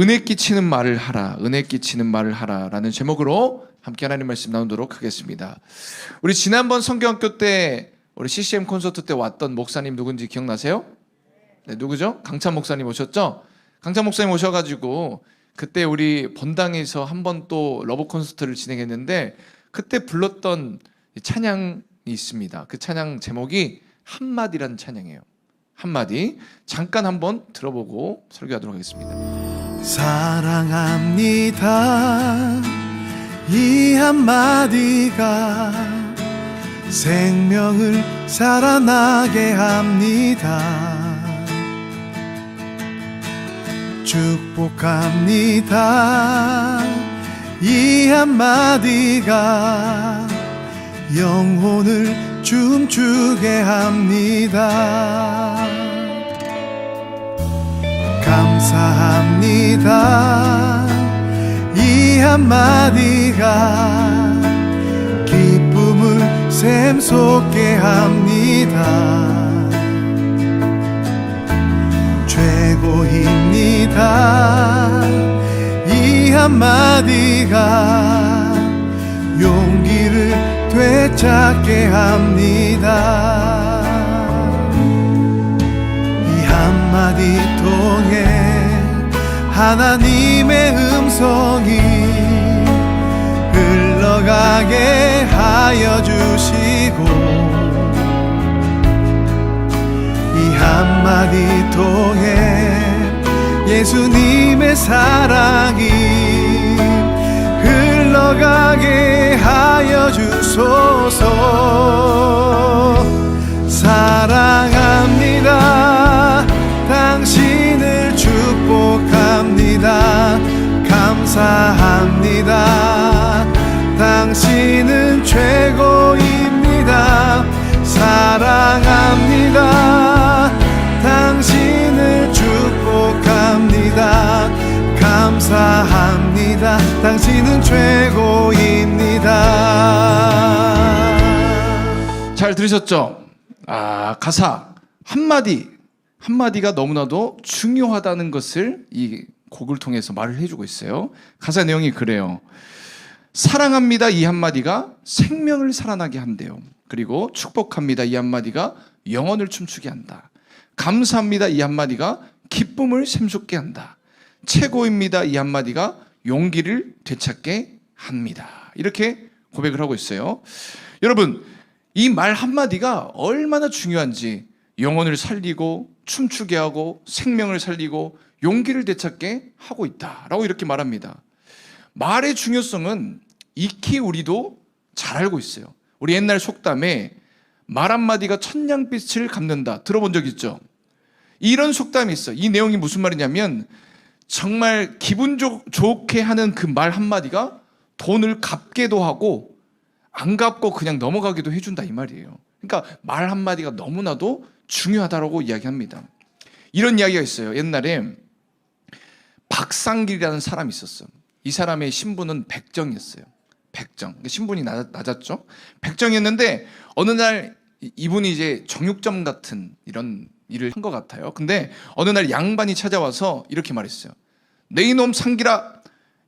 은혜 끼치는 말을 하라, 은혜 끼치는 말을 하라 라는 제목으로 함께 하나님 말씀 나누도록 하겠습니다. 우리 지난번 성경학교 때 우리 CCM 콘서트 때 왔던 목사님 누군지 기억나세요? 네, 누구죠? 강찬 목사님 오셨죠? 강찬 목사님 오셔가지고 그때 우리 본당에서 한 번 또 러브 콘서트를 진행했는데 그때 불렀던 찬양이 있습니다. 그 찬양 제목이 한마디라는 찬양이에요. 한마디 잠깐 한번 들어보고 설교하도록 하겠습니다. 사랑합니다. 이 한마디가 생명을 살아나게 합니다. 축복합니다. 이 한마디가 영혼을 춤추게 합니다. 감사합니다. 이 한마디가 기쁨을 샘솟게 합니다. 최고입니다. 이 한마디가 용기를 되찾게 합니다. 이 한마디 통해 하나님의 음성이 흘러가게 하여 주시고 이 한마디 통해 예수님의 사랑이 흘러가게 하여 주소서. 사랑합니다. 당신을 축복합니다. 감사합니다. 당신은 최고입니다. 사랑합니다. 당신을 축복합니다. 감사합니다. 당신은 최고입니다. 잘 들으셨죠? 가사 한마디가 너무나도 중요하다는 것을 이 곡을 통해서 말을 해주고 있어요. 가사 내용이 그래요. 사랑합니다 이 한마디가 생명을 살아나게 한대요. 그리고 축복합니다 이 한마디가 영혼을 춤추게 한다. 감사합니다 이 한마디가 기쁨을 샘솟게 한다. 최고입니다 이 한마디가 용기를 되찾게 합니다. 이렇게 고백을 하고 있어요. 여러분, 이 말 한마디가 얼마나 중요한지, 영혼을 살리고 춤추게 하고 생명을 살리고 용기를 되찾게 하고 있다라고 이렇게 말합니다. 말의 중요성은 익히 우리도 잘 알고 있어요. 우리 옛날 속담에 말 한마디가 천냥빛을 갚는다 들어본 적 있죠? 이런 속담이 있어요. 이 내용이 무슨 말이냐면 정말 기분 좋게 하는 그 말 한마디가 돈을 갚게도 하고 안 갚고 그냥 넘어가기도 해준다 이 말이에요. 그러니까 말 한마디가 너무나도 중요하다고 이야기합니다. 이런 이야기가 있어요. 옛날에 박상길이라는 사람이 있었어요. 이 사람의 신분은 백정이었어요. 백정. 신분이 낮았죠. 백정이었는데 어느 날 이분이 이제 정육점 같은 이런 일을 한 것 같아요. 근데 어느 날 양반이 찾아와서 이렇게 말했어요. 내 이놈 상길아,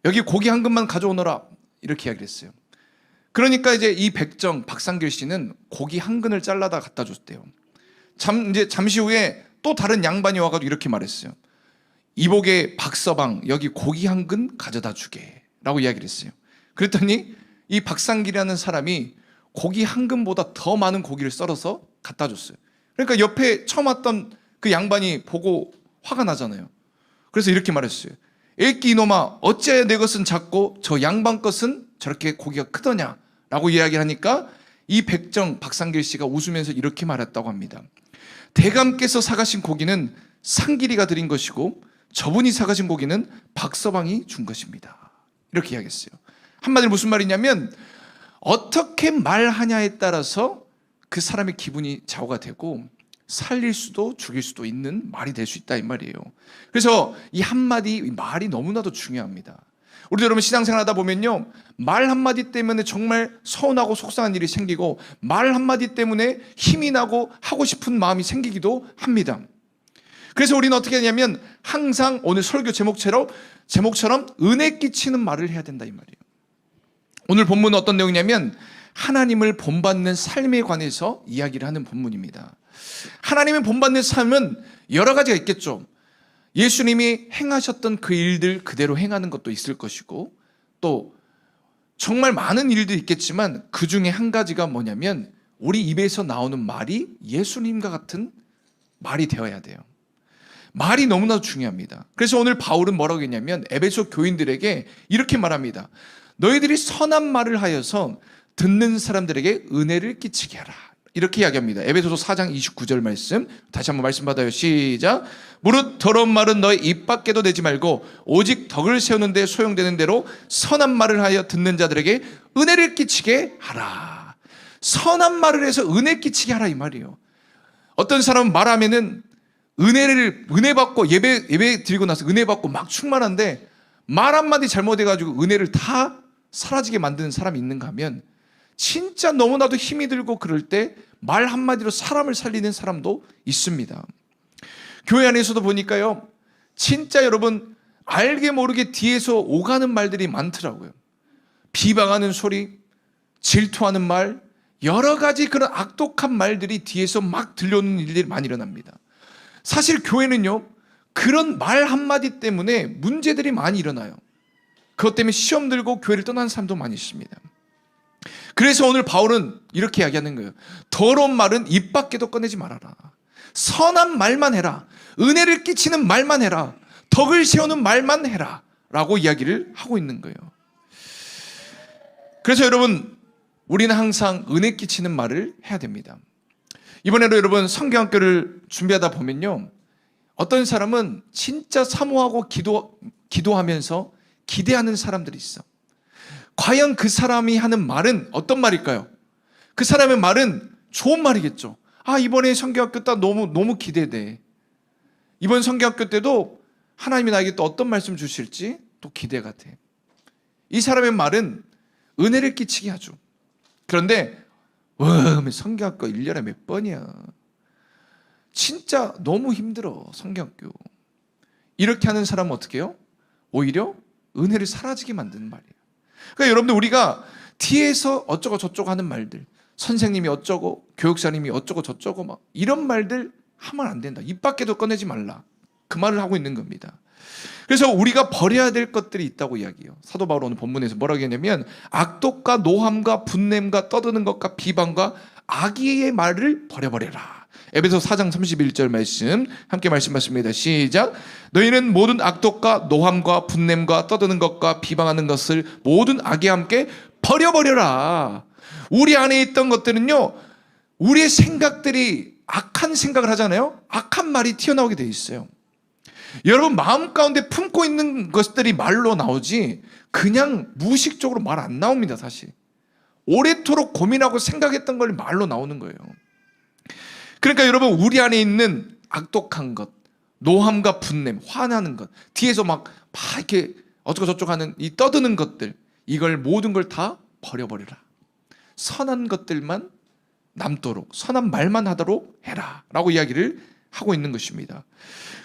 여기 고기 한 근만 가져오너라. 이렇게 이야기를 했어요. 그러니까 이제 이 백정 박상길 씨는 고기 한 근을 잘라다 갖다 줬대요. 이제 잠시 후에 또 다른 양반이 와가지고 이렇게 말했어요. 이복의 박서방, 여기 고기 한 근 가져다 주게 라고 이야기를 했어요. 그랬더니 이 박상길이라는 사람이 고기 한 근보다 더 많은 고기를 썰어서 갖다 줬어요. 그러니까 옆에 처음 왔던 그 양반이 보고 화가 나잖아요. 그래서 이렇게 말했어요. 애끼 이놈아, 어찌하여 내 것은 작고 저 양반 것은 저렇게 고기가 크더냐 라고 이야기를 하니까 이 백정 박상길 씨가 웃으면서 이렇게 말했다고 합니다. 대감께서 사가신 고기는 상길이가 드린 것이고 저분이 사가신 고기는 박서방이 준 것입니다. 이렇게 이야기했어요. 한마디로 무슨 말이냐면 어떻게 말하냐에 따라서 그 사람의 기분이 좌우가 되고 살릴 수도 죽일 수도 있는 말이 될 수 있다 이 말이에요. 그래서 이 한마디 말이 너무나도 중요합니다. 우리도 여러분 신앙생활 하다 보면요, 말 한마디 때문에 정말 서운하고 속상한 일이 생기고 말 한마디 때문에 힘이 나고 하고 싶은 마음이 생기기도 합니다. 그래서 우리는 어떻게 하냐면 항상 오늘 설교 제목처럼 은혜 끼치는 말을 해야 된다 이 말이에요. 오늘 본문은 어떤 내용이냐면 하나님을 본받는 삶에 관해서 이야기를 하는 본문입니다. 하나님을 본받는 삶은 여러 가지가 있겠죠. 예수님이 행하셨던 그 일들 그대로 행하는 것도 있을 것이고, 또 정말 많은 일들이 있겠지만 그 중에 한 가지가 뭐냐면 우리 입에서 나오는 말이 예수님과 같은 말이 되어야 돼요. 말이 너무나도 중요합니다. 그래서 오늘 바울은 뭐라고 했냐면 에베소 교인들에게 이렇게 말합니다. 너희들이 선한 말을 하여서 듣는 사람들에게 은혜를 끼치게 하라. 이렇게 이야기합니다. 에베소서 4장 29절 말씀 다시 한번 말씀 받아요. 시작. 무릇 더러운 말은 너희 입 밖에도 내지 말고 오직 덕을 세우는 데 소용되는 대로 선한 말을 하여 듣는 자들에게 은혜를 끼치게 하라. 선한 말을 해서 은혜 끼치게 하라 이 말이에요. 어떤 사람은 말하면은 은혜 받고 예배 드리고 나서 은혜 받고 막 충만한데 말 한마디 잘못해가지고 은혜를 다 사라지게 만드는 사람이 있는가 하면 진짜 너무나도 힘이 들고 그럴 때 말 한마디로 사람을 살리는 사람도 있습니다. 교회 안에서도 보니까요, 진짜 여러분 알게 모르게 뒤에서 오가는 말들이 많더라고요. 비방하는 소리, 질투하는 말, 여러 가지 그런 악독한 말들이 뒤에서 막 들려오는 일들이 많이 일어납니다. 사실 교회는요, 그런 말 한마디 때문에 문제들이 많이 일어나요. 그것 때문에 시험 들고 교회를 떠나는 사람도 많이 있습니다. 그래서 오늘 바울은 이렇게 이야기하는 거예요. 더러운 말은 입 밖에도 꺼내지 말아라. 선한 말만 해라. 은혜를 끼치는 말만 해라. 덕을 세우는 말만 해라. 라고 이야기를 하고 있는 거예요. 그래서 여러분, 우리는 항상 은혜 끼치는 말을 해야 됩니다. 이번에도 여러분 성경학교를 준비하다 보면요, 어떤 사람은 진짜 사모하고 기도하면서 기대하는 사람들이 있어. 과연 그 사람이 하는 말은 어떤 말일까요? 그 사람의 말은 좋은 말이겠죠. 아, 이번에 성경학교 때 너무 기대돼. 이번 성경학교 때도 하나님이 나에게 또 어떤 말씀 주실지 또 기대가 돼. 이 사람의 말은 은혜를 끼치게 하죠. 그런데 성경학교 1년에 몇 번이야. 진짜 너무 힘들어 성경학교. 이렇게 하는 사람은 어떻게 해요? 오히려 은혜를 사라지게 만드는 말이에요. 그러니까 여러분들, 우리가 뒤에서 어쩌고 저쩌고 하는 말들, 선생님이 어쩌고 교육사님이 어쩌고 저쩌고 막 이런 말들 하면 안 된다. 입 밖에도 꺼내지 말라. 그 말을 하고 있는 겁니다. 그래서 우리가 버려야 될 것들이 있다고 이야기해요. 사도 바울 오늘 본문에서 뭐라고 했냐면 악독과 노함과 분냄과 떠드는 것과 비방과 악의의 말을 버려버려라. 에베소 4장 31절 말씀 함께 말씀하십니다. 시작. 너희는 모든 악독과 노함과 분냄과 떠드는 것과 비방하는 것을 모든 악에 함께 버려버려라. 우리 안에 있던 것들은요, 우리의 생각들이 악한 생각을 하잖아요. 악한 말이 튀어나오게 돼 있어요. 여러분 마음 가운데 품고 있는 것들이 말로 나오지 그냥 무의식적으로 말 안 나옵니다. 사실 오래도록 고민하고 생각했던 걸 말로 나오는 거예요. 그러니까 여러분, 우리 안에 있는 악독한 것, 노함과 분냄, 화나는 것, 뒤에서 막 이렇게 어쩌고 저쩌고 하는 이 떠드는 것들, 이걸 모든 걸 다 버려버려라. 선한 것들만 남도록, 선한 말만 하도록 해라 라고 이야기를 하고 있는 것입니다.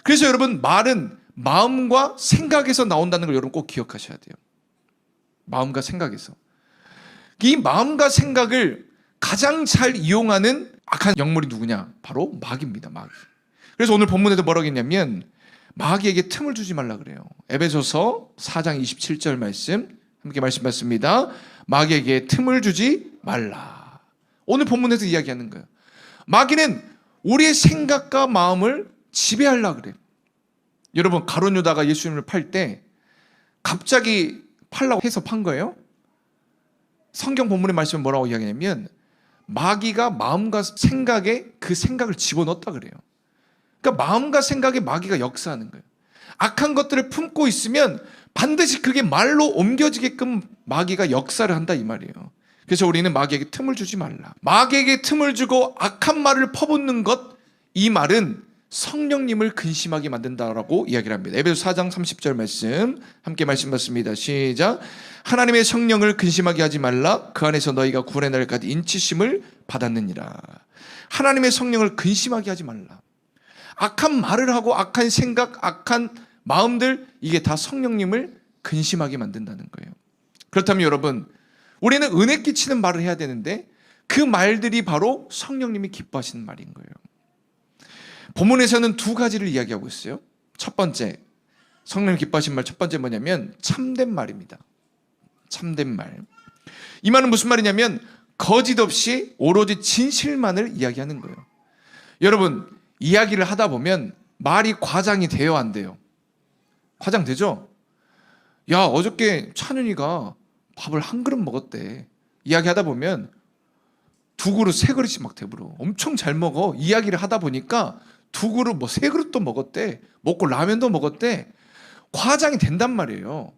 그래서 여러분, 말은 마음과 생각에서 나온다는 걸 여러분 꼭 기억하셔야 돼요. 마음과 생각에서. 이 마음과 생각을 가장 잘 이용하는 악한 영물이 누구냐? 바로 마귀입니다. 마귀. 그래서 오늘 본문에도 뭐라고 했냐면 마귀에게 틈을 주지 말라 그래요. 에베소서 4장 27절 말씀 함께 말씀 받습니다. 마귀에게 틈을 주지 말라. 오늘 본문에서 이야기하는 거예요. 마귀는 우리의 생각과 마음을 지배하려고 그래요. 여러분, 가룟 유다가 예수님을 팔 때 갑자기 팔라고 해서 판 거예요? 성경 본문의 말씀은 뭐라고 이야기하냐면 마귀가 마음과 생각에 그 생각을 집어넣었다 그래요. 그러니까 마음과 생각에 마귀가 역사하는 거예요. 악한 것들을 품고 있으면 반드시 그게 말로 옮겨지게끔 마귀가 역사를 한다 이 말이에요. 그래서 우리는 마귀에게 틈을 주지 말라. 마귀에게 틈을 주고 악한 말을 퍼붓는 것, 이 말은 성령님을 근심하게 만든다라고 이야기를 합니다. 에베소 4장 30절 말씀 함께 말씀 받습니다. 시작. 하나님의 성령을 근심하게 하지 말라. 그 안에서 너희가 구원의 날까지 인치심을 받았느니라. 하나님의 성령을 근심하게 하지 말라. 악한 말을 하고 악한 생각, 악한 마음들, 이게 다 성령님을 근심하게 만든다는 거예요. 그렇다면 여러분, 우리는 은혜 끼치는 말을 해야 되는데 그 말들이 바로 성령님이 기뻐하시는 말인 거예요. 본문에서는 두 가지를 이야기하고 있어요. 첫 번째, 성령님 기뻐하시는 말 첫 번째 뭐냐면 참된 말입니다. 참된 말. 이 말은 무슨 말이냐면 거짓 없이 오로지 진실만을 이야기하는 거예요. 여러분, 이야기를 하다 보면 말이 과장이 돼요, 안 돼요? 과장되죠? 야, 어저께 찬윤이가 밥을 한 그릇 먹었대. 이야기하다 보면 두 그릇, 세 그릇씩 막 돼버려. 엄청 잘 먹어. 이야기를 하다 보니까 두 그릇, 뭐 세 그릇도 먹었대. 먹고 라면도 먹었대. 과장이 된단 말이에요.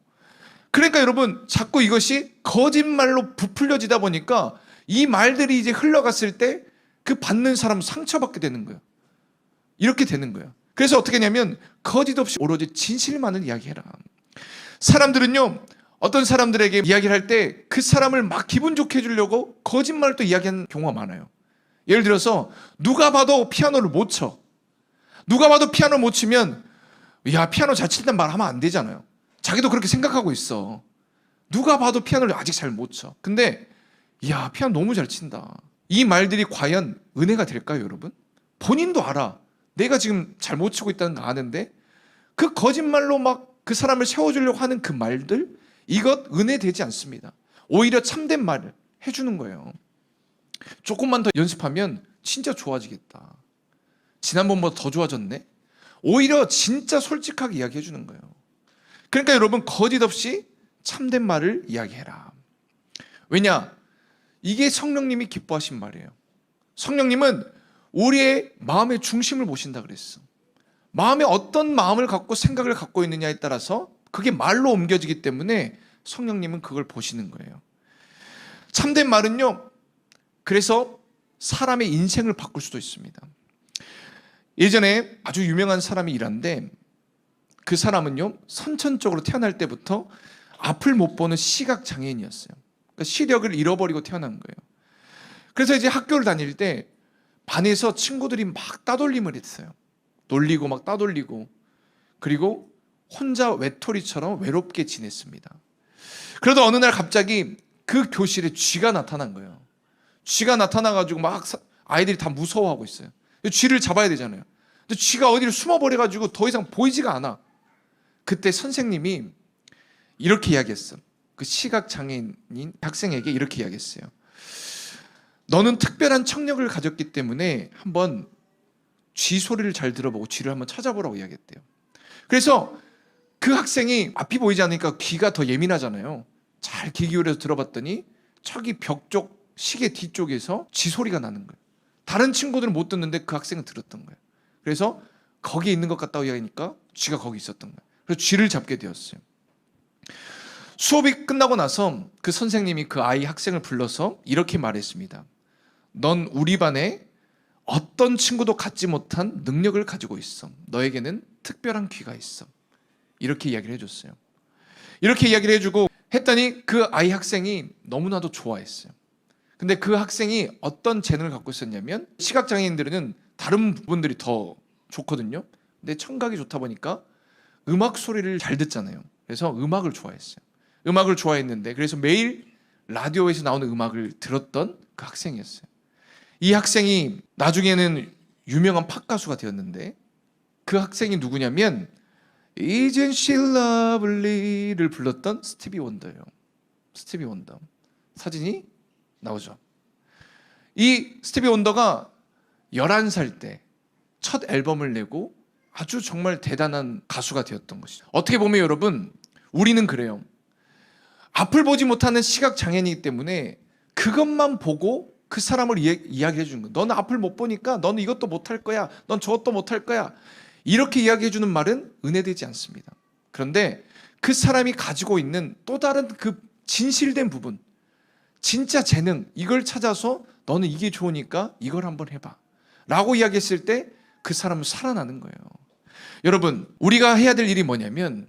그러니까 여러분, 자꾸 이것이 거짓말로 부풀려지다 보니까 이 말들이 이제 흘러갔을 때 그 받는 사람 상처받게 되는 거예요. 이렇게 되는 거예요. 그래서 어떻게 하냐면 거짓 없이 오로지 진실만을 이야기해라. 사람들은요, 어떤 사람들에게 이야기를 할 때 그 사람을 막 기분 좋게 해주려고 거짓말을 또 이야기하는 경우가 많아요. 예를 들어서 누가 봐도 피아노를 못 쳐. 누가 봐도 피아노 못 치면 야, 피아노 잘 친다는 말 하면 안 되잖아요. 자기도 그렇게 생각하고 있어. 누가 봐도 피아노를 아직 잘 못 쳐. 근데 야, 피아노 너무 잘 친다. 이 말들이 과연 은혜가 될까요, 여러분? 본인도 알아. 내가 지금 잘 못 치고 있다는 거 아는데 그 거짓말로 막 그 사람을 세워주려고 하는 그 말들, 이것 은혜 되지 않습니다. 오히려 참된 말을 해주는 거예요. 조금만 더 연습하면 진짜 좋아지겠다. 지난번보다 더 좋아졌네. 오히려 진짜 솔직하게 이야기해 주는 거예요. 그러니까 여러분, 거짓 없이 참된 말을 이야기해라. 왜냐? 이게 성령님이 기뻐하신 말이에요. 성령님은 우리의 마음의 중심을 보신다 그랬어. 마음에 어떤 마음을 갖고 생각을 갖고 있느냐에 따라서 그게 말로 옮겨지기 때문에 성령님은 그걸 보시는 거예요. 참된 말은요, 그래서 사람의 인생을 바꿀 수도 있습니다. 예전에 아주 유명한 사람이 일한데 그 사람은요, 선천적으로 태어날 때부터 앞을 못 보는 시각 장애인이었어요. 그러니까 시력을 잃어버리고 태어난 거예요. 그래서 이제 학교를 다닐 때 반에서 친구들이 막 따돌림을 했어요. 놀리고 막 따돌리고, 그리고 혼자 외톨이처럼 외롭게 지냈습니다. 그러다 어느 날 갑자기 그 교실에 쥐가 나타난 거예요. 쥐가 나타나가지고 막 아이들이 다 무서워하고 있어요. 쥐를 잡아야 되잖아요. 근데 쥐가 어디를 숨어버려가지고 더 이상 보이지가 않아. 그때 선생님이 이렇게 이야기했어. 그 시각장애인인 학생에게 이렇게 이야기했어요. 너는 특별한 청력을 가졌기 때문에 한번 쥐 소리를 잘 들어보고 쥐를 한번 찾아보라고 이야기했대요. 그래서 그 학생이 앞이 보이지 않으니까 귀가 더 예민하잖아요. 잘 귀 기울여서 들어봤더니 저기 벽 쪽 시계 뒤쪽에서 쥐 소리가 나는 거예요. 다른 친구들은 못 듣는데 그 학생은 들었던 거예요. 그래서 거기에 있는 것 같다고 이야기하니까 쥐가 거기 있었던 거예요. 그래서 쥐를 잡게 되었어요. 수업이 끝나고 나서 그 선생님이 그 아이 학생을 불러서 이렇게 말했습니다. 넌 우리 반에 어떤 친구도 갖지 못한 능력을 가지고 있어. 너에게는 특별한 귀가 있어. 이렇게 이야기를 해줬어요. 이렇게 이야기를 해주고 했더니 그 아이 학생이 너무나도 좋아했어요. 근데 그 학생이 어떤 재능을 갖고 있었냐면, 시각장애인들은 다른 부분들이 더 좋거든요. 근데 청각이 좋다 보니까 음악 소리를 잘 듣잖아요. 그래서 음악을 좋아했어요. 음악을 좋아했는데 그래서 매일 라디오에서 나오는 음악을 들었던 그 학생이었어요. 이 학생이 나중에는 유명한 팝 가수가 되었는데 그 학생이 누구냐면 Isn't She Lovely를 불렀던 스티비 원더예요. 스티비 원더. 사진이 나오죠. 이 스티비 원더가 11살 때 첫 앨범을 내고 아주 정말 대단한 가수가 되었던 것이죠. 어떻게 보면 여러분, 우리는 그래요. 앞을 보지 못하는 시각장애인이기 때문에 그것만 보고 그 사람을 이야기해 주는 거예요. 너는 앞을 못 보니까 너는 이것도 못할 거야. 넌 저것도 못할 거야. 이렇게 이야기해 주는 말은 은혜되지 않습니다. 그런데 그 사람이 가지고 있는 또 다른 그 진실된 부분, 진짜 재능, 이걸 찾아서 너는 이게 좋으니까 이걸 한번 해봐 라고 이야기했을 때 그 사람은 살아나는 거예요. 여러분, 우리가 해야 될 일이 뭐냐면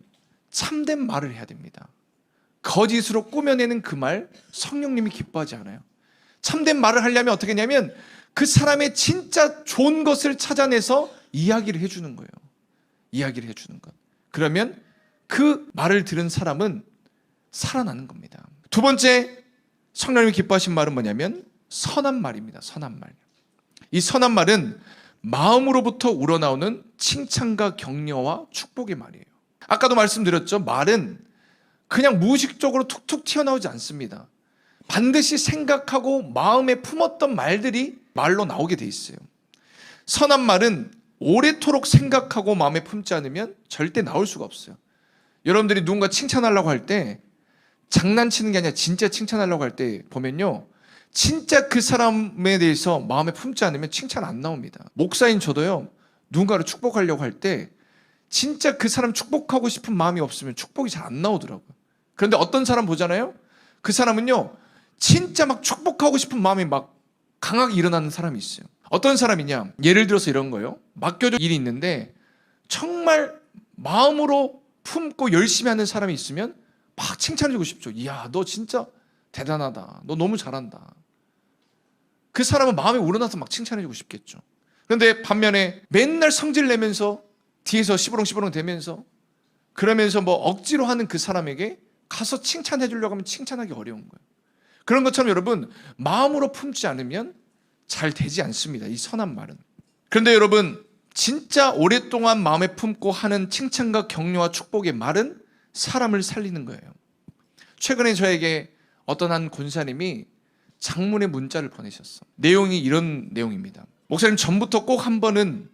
참된 말을 해야 됩니다. 거짓으로 꾸며내는 그 말, 성령님이 기뻐하지 않아요. 참된 말을 하려면 어떻게 하냐면 그 사람의 진짜 좋은 것을 찾아내서 이야기를 해주는 거예요. 이야기를 해주는 것. 그러면 그 말을 들은 사람은 살아나는 겁니다. 두 번째 성령님이 기뻐하신 말은 뭐냐면 선한 말입니다. 선한 말. 이 선한 말은 마음으로부터 우러나오는 칭찬과 격려와 축복의 말이에요. 아까도 말씀드렸죠. 말은 그냥 무의식적으로 툭툭 튀어나오지 않습니다. 반드시 생각하고 마음에 품었던 말들이 말로 나오게 돼 있어요. 선한 말은 오래도록 생각하고 마음에 품지 않으면 절대 나올 수가 없어요. 여러분들이 누군가 칭찬하려고 할 때 장난치는 게 아니라 진짜 칭찬하려고 할 때 보면요, 진짜 그 사람에 대해서 마음에 품지 않으면 칭찬 안 나옵니다. 목사인 저도요, 누군가를 축복하려고 할 때 진짜 그 사람 축복하고 싶은 마음이 없으면 축복이 잘 안 나오더라고요. 그런데 어떤 사람 보잖아요, 그 사람은요 진짜 막 축복하고 싶은 마음이 막 강하게 일어나는 사람이 있어요. 어떤 사람이냐, 예를 들어서 이런 거예요. 맡겨줄 일이 있는데 정말 마음으로 품고 열심히 하는 사람이 있으면 막 칭찬해주고 싶죠. 이야, 너 진짜 대단하다, 너 너무 잘한다. 그 사람은 마음에 우러나서 막 칭찬해주고 싶겠죠. 그런데 반면에 맨날 성질 내면서 뒤에서 시부렁시부렁 대면서 그러면서 뭐 억지로 하는 그 사람에게 가서 칭찬해 주려고 하면 칭찬하기 어려운 거예요. 그런 것처럼 여러분, 마음으로 품지 않으면 잘 되지 않습니다. 이 선한 말은. 그런데 여러분, 진짜 오랫동안 마음에 품고 하는 칭찬과 격려와 축복의 말은 사람을 살리는 거예요. 최근에 저에게 어떤 한 권사님이 장문의 문자를 보내셨어. 내용이 이런 내용입니다. 목사님, 전부터 꼭 한 번은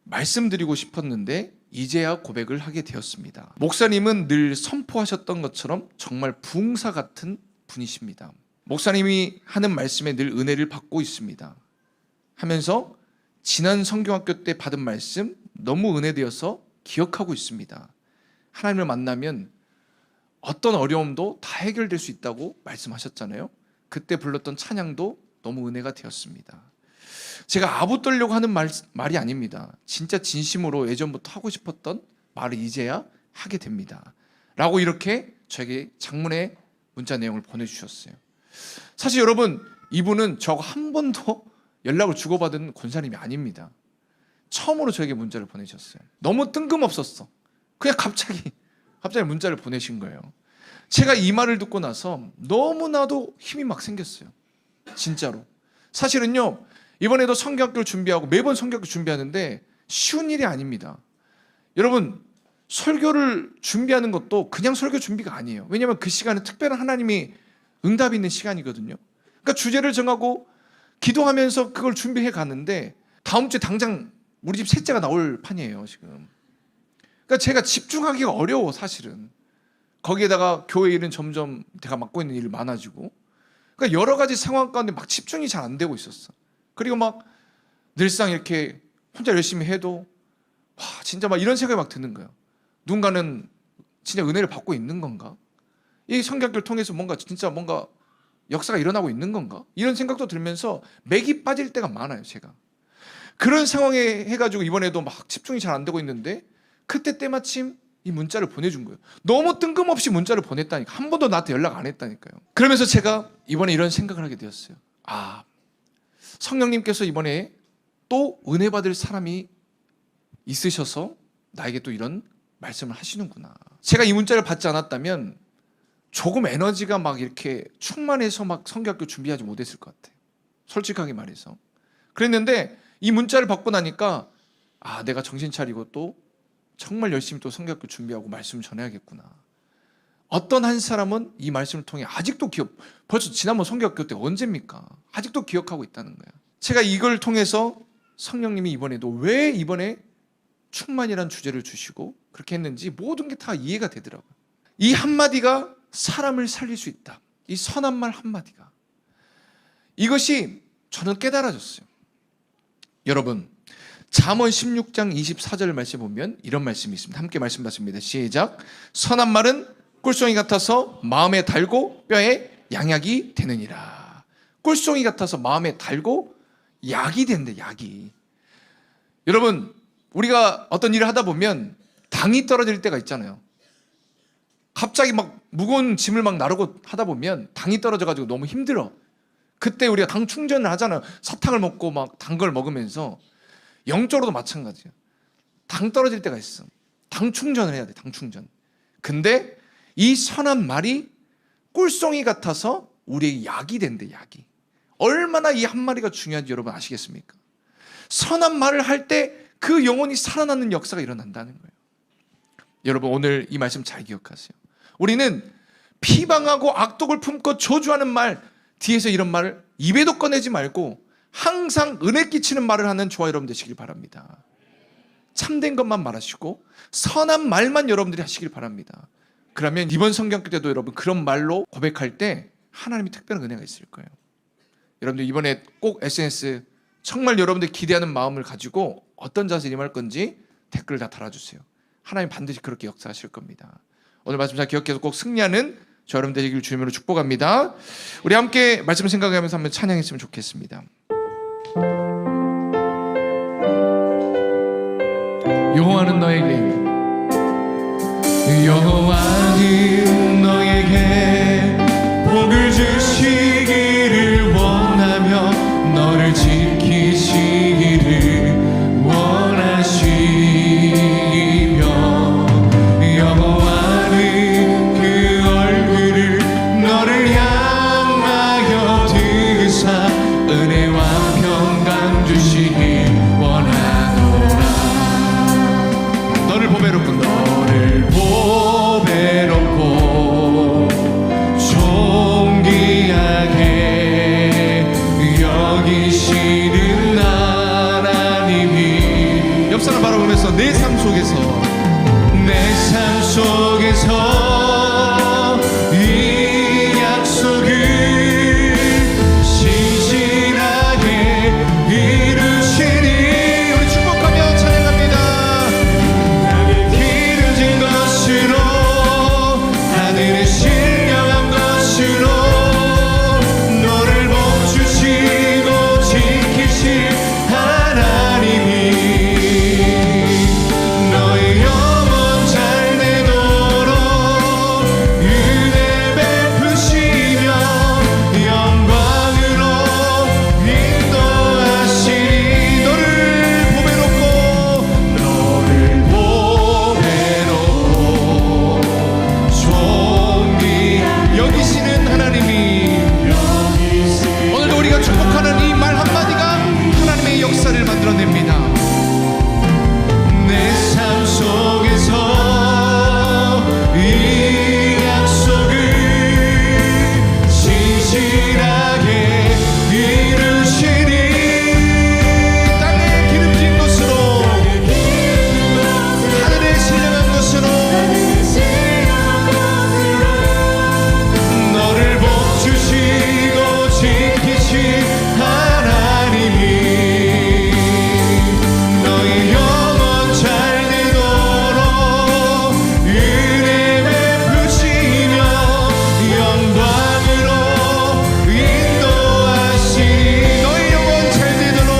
말씀드리고 싶었는데 이제야 고백을 하게 되었습니다. 목사님은 늘 선포하셨던 것처럼 정말 부흥사 같은 분이십니다. 목사님이 하는 말씀에 늘 은혜를 받고 있습니다. 하면서 지난 성경학교 때 받은 말씀 너무 은혜되어서 기억하고 있습니다. 하나님을 만나면 어떤 어려움도 다 해결될 수 있다고 말씀하셨잖아요. 그때 불렀던 찬양도 너무 은혜가 되었습니다. 제가 아부 떨려고 하는 말이 아닙니다. 진짜 진심으로 예전부터 하고 싶었던 말을 이제야 하게 됩니다. 라고 이렇게 저에게 장문의 문자 내용을 보내주셨어요. 사실 여러분, 이분은 저하고 한 번도 연락을 주고받은 권사님이 아닙니다. 처음으로 저에게 문자를 보내셨어요. 너무 뜬금없었어. 그냥 갑자기 문자를 보내신 거예요. 제가 이 말을 듣고 나서 너무나도 힘이 막 생겼어요. 진짜로. 사실은요, 이번에도 성경학교를 준비하고 매번 성경학교 준비하는데 쉬운 일이 아닙니다. 여러분, 설교를 준비하는 것도 그냥 설교 준비가 아니에요. 왜냐하면 그 시간은 특별한 하나님이 응답이 있는 시간이거든요. 그러니까 주제를 정하고 기도하면서 그걸 준비해 가는데 다음 주에 당장 우리 집 셋째가 나올 판이에요, 지금. 그러니까 제가 집중하기가 어려워, 사실은. 거기에다가 교회 일은 점점 제가 맡고 있는 일이 많아지고, 그러니까 여러 가지 상황 가운데 막 집중이 잘 안 되고 있었어. 그리고 막 늘상 이렇게 혼자 열심히 해도 와, 진짜 막 이런 생각이 막 드는 거예요. 누군가는 진짜 은혜를 받고 있는 건가? 이 성경을 통해서 진짜 뭔가 역사가 일어나고 있는 건가? 이런 생각도 들면서 맥이 빠질 때가 많아요, 제가. 그런 상황에 해가지고 이번에도 막 집중이 잘 안 되고 있는데 그때 때마침 이 문자를 보내준 거예요. 너무 뜬금없이 문자를 보냈다니까. 한 번도 나한테 연락 안 했다니까요. 그러면서 제가 이번에 이런 생각을 하게 되었어요. 아, 성령님께서 이번에 또 은혜 받을 사람이 있으셔서 나에게 또 이런 말씀을 하시는구나. 제가 이 문자를 받지 않았다면 조금 에너지가 막 이렇게 충만해서 막 성경학교 준비하지 못했을 것 같아요. 솔직하게 말해서. 그랬는데 이 문자를 받고 나니까 아, 내가 정신 차리고 또 정말 열심히 또 성경학교 준비하고 말씀을 전해야겠구나. 어떤 한 사람은 이 말씀을 통해 아직도 벌써 지난번 성경학교 때 언제입니까? 아직도 기억하고 있다는 거예요. 제가 이걸 통해서 성령님이 이번에도 왜 이번에 충만이라는 주제를 주시고 그렇게 했는지 모든 게 다 이해가 되더라고요. 이 한마디가 사람을 살릴 수 있다. 이 선한 말 한마디가. 이것이 저는 깨달아졌어요. 여러분, 잠언 16장 24절 말씀 보면 이런 말씀이 있습니다. 함께 말씀 받습니다. 시작. 선한 말은 꿀송이 같아서 마음에 달고 뼈에 양약이 되느니라. 꿀송이 같아서 마음에 달고 약이 된대, 약이. 여러분, 우리가 어떤 일을 하다 보면 당이 떨어질 때가 있잖아요. 갑자기 막 무거운 짐을 막 나르고 하다 보면 당이 떨어져가지고 너무 힘들어. 그때 우리가 당 충전을 하잖아요. 사탕을 먹고 막 단 걸 먹으면서. 영적으로도 마찬가지야. 당 떨어질 때가 있어. 당 충전을 해야 돼. 당 충전. 근데 이 선한 말이 꿀송이 같아서 우리의 약이 된대. 약이. 얼마나 이 한마디가 중요한지 여러분 아시겠습니까? 선한 말을 할 때 그 영혼이 살아나는 역사가 일어난다는 거예요. 여러분 오늘 이 말씀 잘 기억하세요. 우리는 비방하고 악독을 품고 저주하는 말, 뒤에서 이런 말을 입에도 꺼내지 말고 항상 은혜 끼치는 말을 하는 저와 여러분 되시길 바랍니다. 참된 것만 말하시고 선한 말만 여러분들이 하시길 바랍니다. 그러면 이번 성경 때도 여러분 그런 말로 고백할 때 하나님이 특별한 은혜가 있을 거예요. 여러분들 이번에 꼭 SNS 정말 여러분들 기대하는 마음을 가지고 어떤 자세로 임할 건지 댓글 다 달아주세요. 하나님 반드시 그렇게 역사하실 겁니다. 오늘 말씀 잘 기억해서 꼭 승리하는 저 여러분 되시길 주님으로 축복합니다. 우리 함께 말씀 생각하면서 한번 찬양했으면 좋겠습니다. 여호와는 너에게 복을 주시기를 원하며 너를 지키시기를 원하시며 여호와는 그 얼굴을 너를 향하여 드사 은혜와 평강 주시길 원하노라. 너를 보배롭고 존귀하게 여기시는 하나님이 옆 사람 바라보면서 내 삶 속에서 이 약속을 신실하게 이루시니 우리 축복하며 찬양합니다. 나를 기르신 것으로 하늘의 신령한 것으로 너를 멈추시고 지키실 하나님이 너의 영혼 잘 되도록 은혜 베푸시며 영광으로 인도하시니 너를 보배롭고 여기시는 하나님이 오늘도 우리가 축복하는 이 말 한마디가 하나님의 역사를 만들어냅니다. 내 삶 속에서 이 약속을 신실하게 이루시니 땅에 기름진 것으로 하늘에 신령한 것으로 너를 복주시고 지키신 하나님이 너의 영혼 잘 되도록 은혜 베푸시며 영광으로 인도하시니 너의 영혼 잘 되도록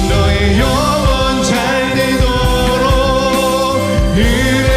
너의 영혼 잘 되도록 은혜